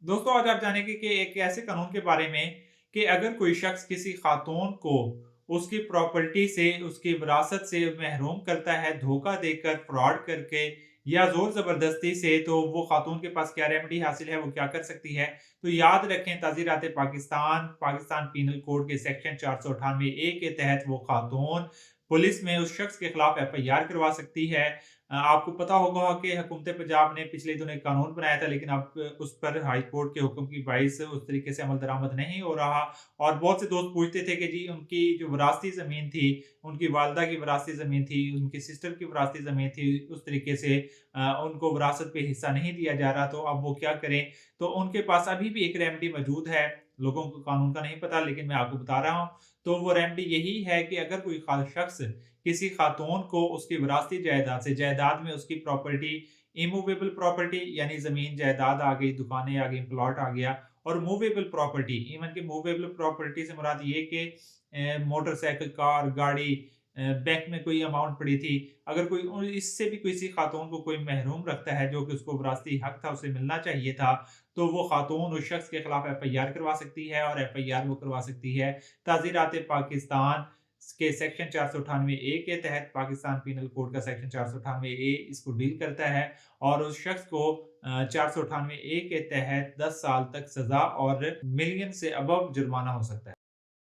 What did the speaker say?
दोस्तों, आज आप जानेंगे कि एक ऐसे कानून के बारे में कि अगर कोई शख्स किसी खातून को उसकी प्रॉपर्टी से, उसकी विरासत से महरूम करता है, धोखा देकर, फ्रॉड करके या ज़ोर ज़बरदस्ती से, तो वो खातून के पास क्या रेमेडी हासिल है, वो क्या कर सकती है? तो याद रखें, ताज़ीरात पाकिस्तान, पाकिस्तान पीनल कोड के सेक्शन 498 ए के तहत वो खातून पुलिस में उस शख्स के खिलाफ एफआईआर करवा सकती है। आपको पता होगा कि हुकूमत पंजाब ने पिछले दिनों एक कानून बनाया था, लेकिन अब उस पर हाई कोर्ट के हुक्म की बाइस उस तरीके से अमल दरामद नहीं हो रहा। और बहुत से दोस्त पूछते थे कि जी उनकी जो विरासती ज़मीन थी, उनकी वालिदा की विरासती ज़मीन थी, उनकी सिस्टर की विरासती ज़मीन थी, उस तरीके से उनको विरासत पे हिस्सा नहीं दिया जा रहा, तो अब वो क्या करें? तो उनके पास अभी भी एक रेमेडी मौजूद है। लोगों को कानून का नहीं पता, लेकिन मैं आपको बता रहा हूँ। तो वो रेमेडी यही है कि अगर कोई शख्स किसी खातून को उसकी विरासती जायदाद से, जायदाद में उसकी प्रॉपर्टी, इमूवेबल प्रॉपर्टी यानी ज़मीन जायदाद आ गई, दुकानें आ गई, प्लॉट आ गया, और मूवेबल प्रॉपर्टी, इवन कि मूवेबल प्रॉपर्टी से मुराद ये कि मोटरसाइकिल, कार, गाड़ी, बैंक में कोई अमाउंट पड़ी थी, अगर कोई इससे भी किसी खातून को कोई महरूम रखता है जो कि उसको विरासती हक था, उसे मिलना चाहिए था, तो वो खातून उस शख्स के खिलाफ एफआईआर करवा सकती है, और एफआईआर वो करवा सकती है ताज़ीरात पाकिस्तान के सेक्शन 498 ए के तहत। पाकिस्तान पीनल कोड का सेक्शन 498 ए इसको डील करता है, और उस शख्स को 498 ए के तहत 10 साल तक सज़ा और मिलियन से अबव जुर्माना हो सकता है।